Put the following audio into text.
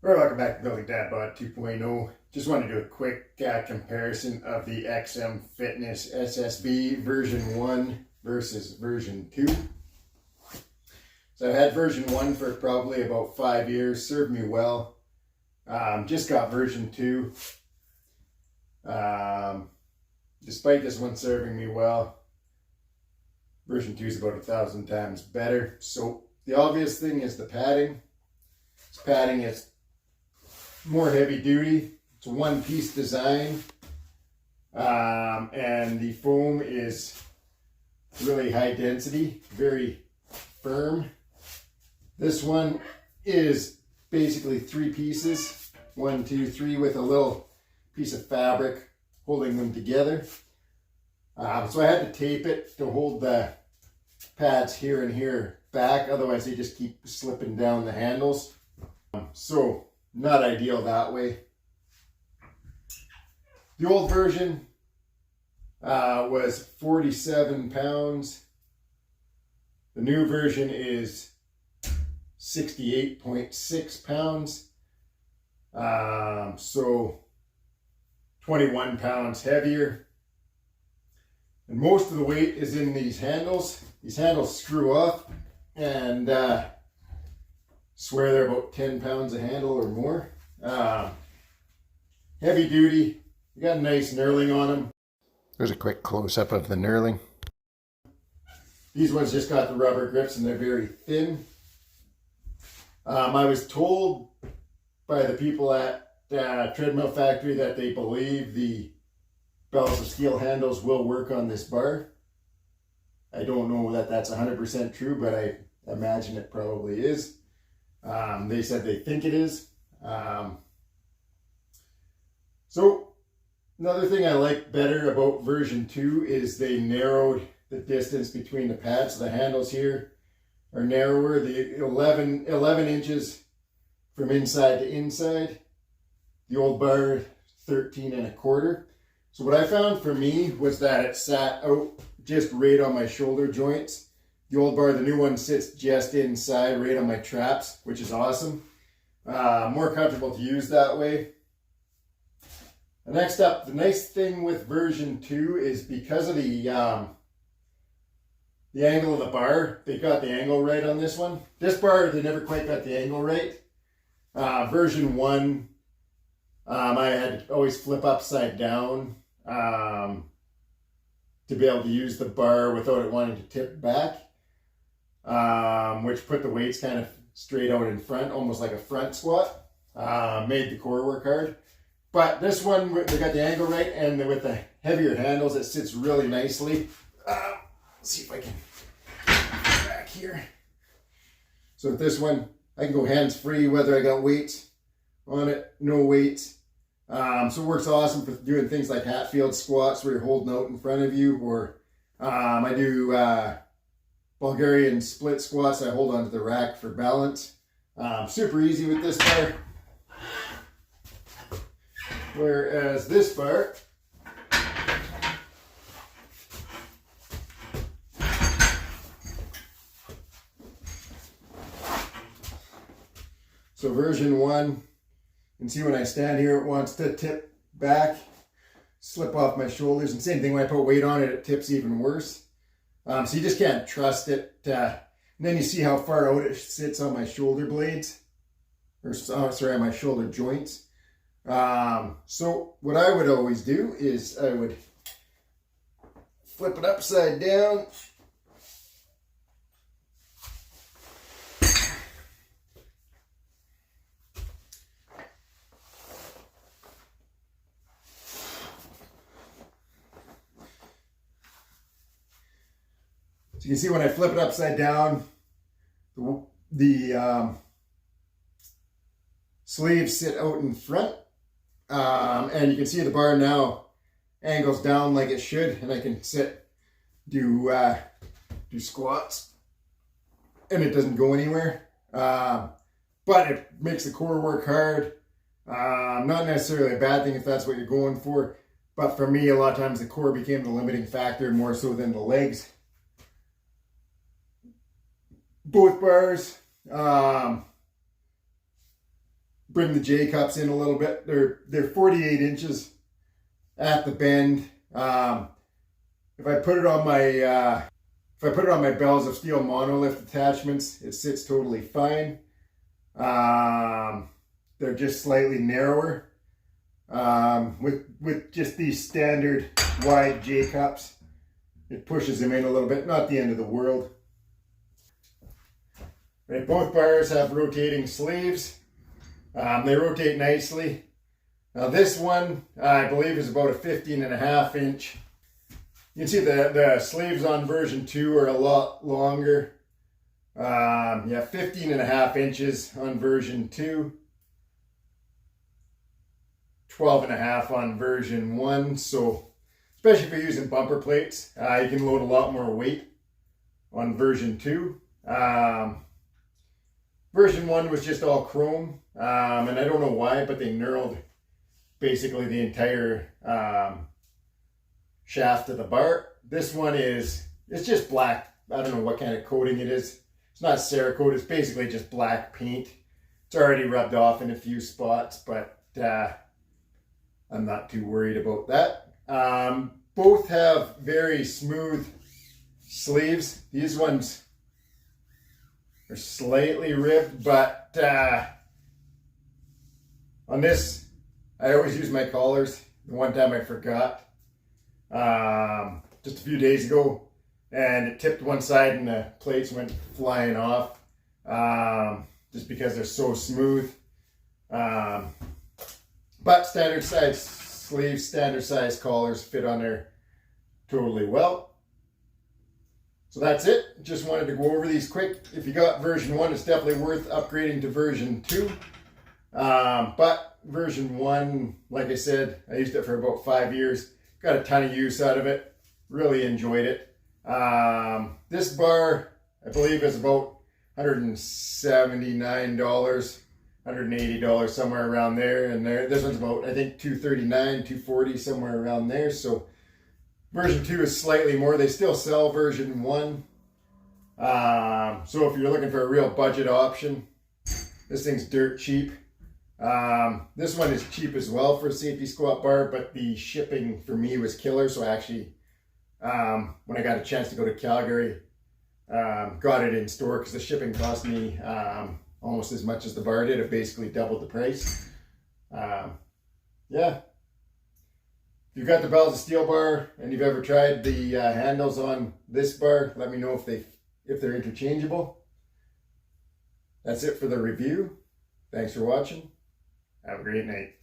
Alright, welcome back to Building Dad Bod 2.0. Just wanted to do a quick comparison of the XM Fitness SSB version 1 versus version 2. So I had version 1 for probably about 5 years, served me well. Just got version 2. Despite this one serving me well, version 2 is about 1,000 times better. So the obvious thing is the padding. This padding is more heavy duty. It's a one-piece design, and the foam is really high density, very firm. This one is basically 3 pieces, 1, 2, 3, with a little piece of fabric holding them together. So I had to tape it to hold the pads here and here back, otherwise they just keep slipping down the handles. So not ideal that way. The old version was 47 pounds. The new version is 68.6 pounds. So 21 pounds heavier. And most of the weight is in these handles. These handles screw up, and swear they're about 10 pounds a handle or more. Heavy duty. You got a nice knurling on them. There's a quick close-up of the knurling. These ones just got the rubber grips and they're very thin. I was told by the people at Treadmill Factory that they believe the bells of steel handles will work on this bar. I don't know that that's 100% true, but I imagine it probably is. They said they think it is. So another thing I like better about version 2 is they narrowed the distance between the pads. So the handles here are narrower, the 11 inches from inside to inside. The old bar 13.25. So what I found for me was that it sat out just right on my shoulder joints. The old bar, the new one, sits just inside, right on my traps, which is awesome. More comfortable to use that way. And next up, the nice thing with version 2 is because of the angle of the bar, they got the angle right on this one. This bar, they never quite got the angle right. Version 1, I had to always flip upside down to be able to use the bar without it wanting to tip back. Which put the weights kind of straight out in front, almost like a front squat. Made the core work hard. But this one, they got the angle right, and with the heavier handles, it sits really nicely. Let's see if I can get back here. So with this one, I can go hands-free, whether I got weights on it, no weights. So it works awesome for doing things like Hatfield squats where you're holding out in front of you, or I do Bulgarian split squats. I hold onto the rack for balance. Super easy with this bar. Whereas this bar, so version 1, you can see when I stand here, it wants to tip back, slip off my shoulders. And same thing when I put weight on it, it tips even worse. So you just can't trust it. And then you see how far out it sits on my shoulder blades, or sorry, on my shoulder joints. So what I would always do is I would flip it upside down. So you can see when I flip it upside down, the sleeves sit out in front. And you can see the bar now angles down like it should, and I can do squats, and it doesn't go anywhere. But it makes the core work hard. Not necessarily a bad thing if that's what you're going for, but for me, a lot of times the core became the limiting factor more so than the legs. Both bars bring the J cups in a little bit. They're 48 inches at the bend. If I put it on my bells of steel monolift attachments, it sits totally fine. They're just slightly narrower. With just these standard wide J cups, it pushes them in a little bit. Not the end of the world. Right, both bars have rotating sleeves. They rotate nicely. Now this one, I believe, is about a 15.5 inch. You can see the sleeves on version 2 are a lot longer. Yeah, 15.5 inches on version 2. 12.5 on version 1. So, especially if you're using bumper plates, you can load a lot more weight on version 2. Version 1 was just all chrome, and I don't know why, but they knurled basically the entire shaft of the bar. This one it's just black. I don't know what kind of coating it is. It's not Cerakote, it's basically just black paint. It's already rubbed off in a few spots, but I'm not too worried about that. Both have very smooth sleeves. These ones are slightly ribbed, but on this, I always use my collars. The one time I forgot just a few days ago, and it tipped one side and the plates went flying off just because they're so smooth. But standard size sleeves, standard size collars fit on there totally well. So that's it. Just wanted to go over these quick. If you got version 1, it's definitely worth upgrading to version 2. But version 1, like I said, I used it for about 5 years. Got a ton of use out of it. Really enjoyed it. This bar, I believe, is about $179, $180, somewhere around there. And this one's about, I think, $239, $240, somewhere around there. So version 2 is slightly more. They still sell version 1. So if you're looking for a real budget option, this thing's dirt cheap. This one is cheap as well for a safety squat bar, but the shipping for me was killer. So I actually, when I got a chance to go to Calgary, got it in store because the shipping cost me almost as much as the bar did. It basically doubled the price. Yeah. If you've got the bells of steel bar and you've ever tried the handles on this bar, let me know if they're interchangeable. That's it for the review. Thanks for watching. Have a great night.